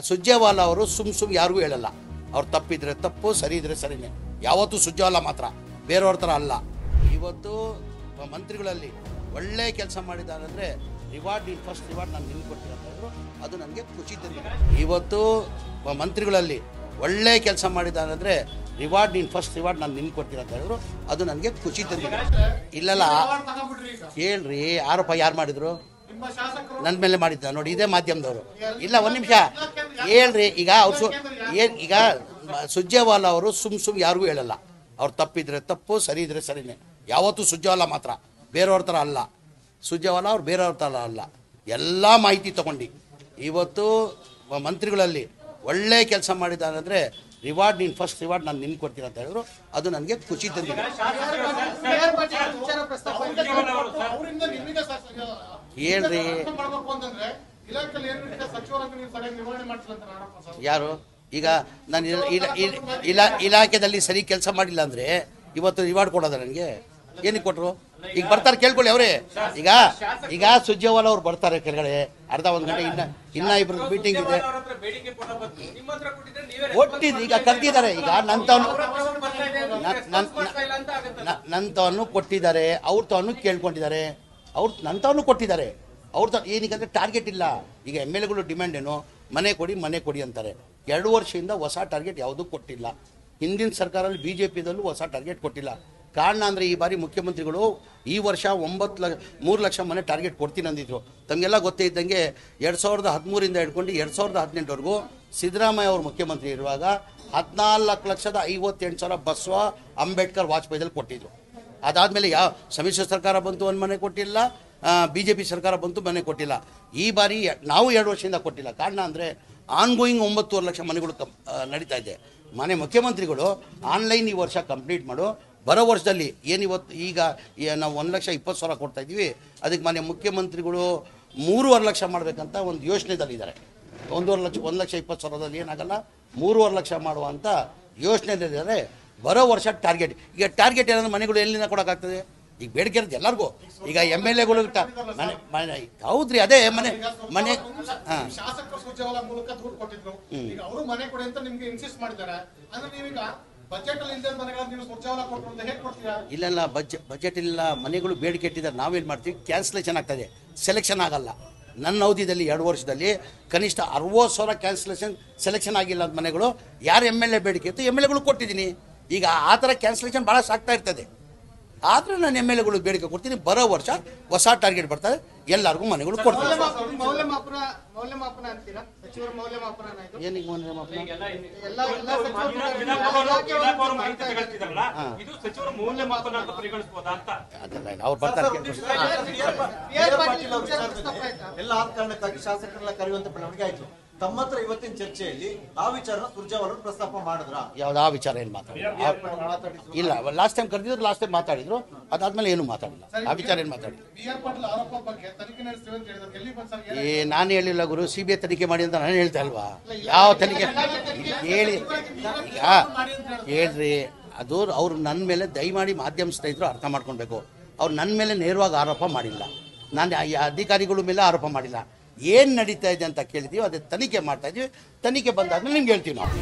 ಸುರ್ಜೇವಾಲಾ ಅವರು ಸುಮ್ ಯಾರಿಗೂ ಹೇಳಲ್ಲ. ಅವ್ರು ತಪ್ಪಿದ್ರೆ ತಪ್ಪು, ಸರಿ ಇದ್ರೆ ಸರಿನೇ. ಯಾವತ್ತೂ ಸುರ್ಜೇವಾಲಾ ಮಾತ್ರ, ಬೇರೆಯವ್ರ ಥರ ಅಲ್ಲ. ಇವತ್ತು ಮಂತ್ರಿಗಳಲ್ಲಿ ಒಳ್ಳೆ ಕೆಲಸ ಮಾಡಿದ್ದಾರೆ ಅಂದರೆ ಫಸ್ಟ್ ರಿವಾರ್ಡ್ ನಾನು ನಿಮ್ಗೆ ಕೊಡ್ತೀನಿ ಅಂತ ಹೇಳಿದ್ರು. ಅದು ನನಗೆ ಖುಷಿ ತಂದಿದೆ. ಇವತ್ತು ಮಂತ್ರಿಗಳಲ್ಲಿ ಒಳ್ಳೆ ಕೆಲಸ ಮಾಡಿದ್ದಾರೆ ಅಂದರೆ ಫಸ್ಟ್ ರಿವಾರ್ಡ್ ನಾನು ನಿಮ್ಗೆ ಕೊಡ್ತೀನಿ ಅಂತ ಹೇಳಿದ್ರು. ಅದು ನನಗೆ ಖುಷಿ ತಂದಿದೆ. ಇಲ್ಲಲ್ಲ ಹೇಳ್ರಿ, ಆರೋಪ ಯಾರು ಮಾಡಿದ್ರು? ನನ್ನ ಮೇಲೆ ಮಾಡಿದ್ದ ನೋಡಿ, ಇದೇ ಮಾಧ್ಯಮದವರು. ಇಲ್ಲ, ಒಂದು ನಿಮಿಷ ಹೇಳ್ರಿ. ಈಗ ಅವ್ರು ಈಗ ಸುರ್ಜೇವಾಲಾ ಅವರು ಸುಮ್ ಯಾರಿಗೂ ಹೇಳಲ್ಲ. ಅವ್ರು ತಪ್ಪಿದ್ರೆ ತಪ್ಪು, ಸರಿ ಇದ್ರೆ ಸರಿನೇ. ಯಾವತ್ತೂ ಸುರ್ಜೇವಾಲಾ ಮಾತ್ರ, ಬೇರೆಯವ್ರ ಥರ ಅಲ್ಲ. ಸುರ್ಜೇವಾಲಾ ಅವ್ರು ಬೇರೆಯವ್ರ ಥರ ಅಲ್ಲ. ಎಲ್ಲ ಮಾಹಿತಿ ತಗೊಂಡು ಇವತ್ತು ಮಂತ್ರಿಗಳಲ್ಲಿ ಒಳ್ಳೆ ಕೆಲಸ ಮಾಡಿದ್ದಾರೆ ಅಂದರೆ ಫಸ್ಟ್ ರಿವಾರ್ಡ್ ನಾನು ನಿಮ್ಗೆ ಕೊಡ್ತೀನಿ ಅಂತ ಹೇಳಿದ್ರು. ಅದು ನನಗೆ ಖುಷಿ ತಂದಿದೆ. ಹೇಳ್ರಿ, ಯಾರು ಈಗ ನಾನು ಇಲಾಖೆಯಲ್ಲಿ ಸರಿ ಕೆಲಸ ಮಾಡಿಲ್ಲ ಅಂದರೆ ಇವತ್ತು ರಿವಾರ್ಡ್ ಕೊಡೋದ? ನನಗೆ ಏನಕ್ಕೆ ಕೊಟ್ಟರು? ಈಗ ಬರ್ತಾರೆ, ಕೇಳ್ಕೊಳ್ಳಿ ಅವರೇ. ಈಗ ಸುರ್ಜೇವಾಲಾ ಅವ್ರು ಬರ್ತಾರೆ ಕೆಳಗಡೆ, ಅರ್ಧ ಒಂದು ಗಂಟೆ ಇನ್ನ ಇಬ್ಬರು ಮೀಟಿಂಗ್ ಇದೆ. ಒಟ್ಟಿದ್ದು ಈಗ ಕರೆದಿದ್ದಾರೆ. ಈಗ ನಂತವನ್ನು ಕೊಟ್ಟಿದ್ದಾರೆ, ಅವ್ರ ತವನ್ನು ಕೇಳ್ಕೊಂಡಿದ್ದಾರೆ, ನಂತವನ್ನು ಕೊಟ್ಟಿದ್ದಾರೆ. ಏನಕ್ಕೆ ಟಾರ್ಗೆಟ್ ಇಲ್ಲ. ಈಗ MLAಗಳು ಡಿಮ್ಯಾಂಡ್ ಏನು? ಮನೆ ಕೊಡಿ ಅಂತಾರೆ. 2 ವರ್ಷದಿಂದ ಹೊಸ ಟಾರ್ಗೆಟ್ ಯಾವುದೂ ಕೊಟ್ಟಿಲ್ಲ. ಹಿಂದಿನ ಸರ್ಕಾರದಲ್ಲಿ BJPದಲ್ಲೂ ಹೊಸ ಟಾರ್ಗೆಟ್ ಕೊಟ್ಟಿಲ್ಲ. ಕಾರಣ ಅಂದರೆ ಈ ಬಾರಿ ಮುಖ್ಯಮಂತ್ರಿಗಳು ಈ ವರ್ಷ 3 ಲಕ್ಷ ಮನೆ ಟಾರ್ಗೆಟ್ ಕೊಡ್ತೀನಿ ಅಂದಿದ್ರು. ತಮಗೆಲ್ಲ ಗೊತ್ತೇ ಇದ್ದಂಗೆ 2013ರಿಂದ ಹಿಡ್ಕೊಂಡು 2018ವರೆಗೂ ಸಿದ್ದರಾಮಯ್ಯ ಅವರು ಮುಖ್ಯಮಂತ್ರಿ ಇರುವಾಗ 14,58,000 ಬಸವ ಅಂಬೇಡ್ಕರ್ ವಾಜಪೇಯಿದಲ್ಲಿ ಕೊಟ್ಟಿದ್ರು. ಅದಾದಮೇಲೆ ಯಾವ ಸಮ್ಮಿಶ್ರ ಸರ್ಕಾರ ಬಂತು, ಒಂದು ಮನೆ ಕೊಟ್ಟಿಲ್ಲ. BJP ಸರ್ಕಾರ ಬಂತು, ಮನೆ ಕೊಟ್ಟಿಲ್ಲ. ಈ ಬಾರಿ ನಾವು 2 ವರ್ಷದಿಂದ ಕೊಟ್ಟಿಲ್ಲ. ಕಾರಣ ಅಂದರೆ ಆನ್ಗೋಯಿಂಗ್ 9.5 ಲಕ್ಷ ಮನೆಗಳು ನಡೀತಾ ಇದೆ. ಮನೆ ಮುಖ್ಯಮಂತ್ರಿಗಳು ಆನ್ಲೈನ್ ಈ ವರ್ಷ ಕಂಪ್ಲೀಟ್ ಮಾಡು, ಬರೋ ವರ್ಷದಲ್ಲಿ ಏನಿವತ್ತು ಈಗ ನಾವು 1,20,000 ಕೊಡ್ತಾ ಇದ್ದೀವಿ. ಅದಕ್ಕೆ ಮನೆ ಮುಖ್ಯಮಂತ್ರಿಗಳು 3.5 ಲಕ್ಷ ಮಾಡಬೇಕಂತ ಒಂದು ಯೋಚನೆದಲ್ಲಿದ್ದಾರೆ. 1,20,000 ಏನಾಗಲ್ಲ, 3.5 ಲಕ್ಷ ಮಾಡುವಂಥ ಯೋಚನೆಯಲ್ಲಿದ್ದಾರೆ. ಬರೋ ವರ್ಷ ಟಾರ್ಗೆಟ್. ಈಗ ಟಾರ್ಗೆಟ್ ಏನಾದರೂ ಮನೆಗಳು ಎಲ್ಲಿಂದ ಕೊಡೋಕ್ಕಾಗ್ತದೆ? ಈಗ ಬೇಡಿಕೆ ಇರೋದು ಎಲ್ಲರಿಗೂ. ಈಗ MLAಗಳು ಮನೆ ಹೌದ್ರಿ, ಅದೇ ಮನೆ ಇಲ್ಲ ಬಜೆಟ್ ಇಲ್ಲ, ಮನೆಗಳು ಬೇಡಿಕೆ ಇಟ್ಟಿದ್ದಾರೆ. ನಾವೇನು ಮಾಡ್ತೀವಿ, ಕ್ಯಾನ್ಸಲೇಷನ್ ಆಗ್ತದೆ, ಸೆಲೆಕ್ಷನ್ ಆಗಲ್ಲ. ನನ್ನ ಅವಧಿಯಲ್ಲಿ 2 ವರ್ಷದಲ್ಲಿ ಕನಿಷ್ಠ 60,000 ಸೆಲೆಕ್ಷನ್ ಆಗಿಲ್ಲ ಅಂತ ಮನೆಗಳು. ಯಾರು MLA ಬೇಡಿಕೆ ಇತ್ತು MLAಗಳು ಕೊಟ್ಟಿದ್ದೀನಿ. ಈಗ ಆ ಥರ ಕ್ಯಾನ್ಸಲೇಷನ್ ಭಾಳ ಆಗ್ತಾ ಇರ್ತದೆ. ಆದರೆ ನಾನು MLAಗಳು ಬೇಡಿಕೆ ಕೊಡ್ತೀನಿ. ಬರೋ ವರ್ಷ ಹೊಸ ಟಾರ್ಗೆಟ್ ಬರ್ತಾರೆ, ಎಲ್ಲರಿಗೂ ಮನೆಗಳು ಕೊಡ್ತಾರೆ. ಏನಿಗೆ ಮೌಲ್ಯಮಾಪನ? ಅದೆಲ್ಲ ಅವ್ರು ಬರ್ತಾರೆ. ಎಲ್ಲ ಕಾರಣಕ್ಕಾಗಿ ಶಾಸಕರೆಲ್ಲ ಕರೆಯುವಂತ ಬೆಳವಣಿಗೆ ಆಯ್ತು. ತಮ್ಮ ಹತ್ರ ಇವತ್ತಿನ ಚರ್ಚೆಯಲ್ಲಿ ಆ ವಿಚಾರನ ಸುರ್ಜೇವಾಲಾ ಪ್ರಸ್ತಾಪ ಮಾಡಿದ್ರ? ಯಾವ್ದು ಆ ವಿಚಾರ ಏನು ಮಾತಾಡಿಲ್ಲ. ಇಲ್ಲ, ಲಾಸ್ಟ್ ಟೈಮ್ ಕರೆದಿದ್ರು, ಲಾಸ್ಟ್ ಟೈಮ್ ಮಾತಾಡಿದ್ರು. ಅದಾದ್ಮೇಲೆ ಏನು ಮಾತಾಡಿಲ್ಲ. ಆ ವಿಚಾರ ಏನು ಮಾತಾಡಿಲ್ಲ. ನಾನು ಹೇಳಿಲ್ಲ ಗುರು, CBI ತನಿಖೆ ಮಾಡಿ ಅಂತ ನಾನು ಹೇಳ್ತಾ ಇಲ್ವಾ? ಯಾವ ತನಿಖೆ ಹೇಳಿ? ಹೇಳ್ರಿ, ಅದು ಅವ್ರು ನನ್ನ ಮೇಲೆ ದಯಮಾಡಿ ಮಾಧ್ಯಮ ಸ್ನೇಹಿತರು ಅರ್ಥ ಮಾಡ್ಕೊಳ್ಬೇಕು. ಅವ್ರು ನನ್ನ ಮೇಲೆ ನೇರವಾಗಿ ಆರೋಪ ಮಾಡಿಲ್ಲ, ನಾನು ಅಧಿಕಾರಿಗಳ ಮೇಲೆ ಆರೋಪ ಮಾಡಿಲ್ಲ. ಏನು ನಡೀತಾ ಇದೆ ಅಂತ ಕೇಳಿದ್ದೀವಿ, ಅದೇ ತನಿಖೆ ಮಾಡ್ತಾ ಇದ್ದೀವಿ. ತನಿಖೆ ಬಂದಾದ್ಮೇಲೆ ನಿಮ್ಗೆ ಹೇಳ್ತೀವಿ ನಾವು.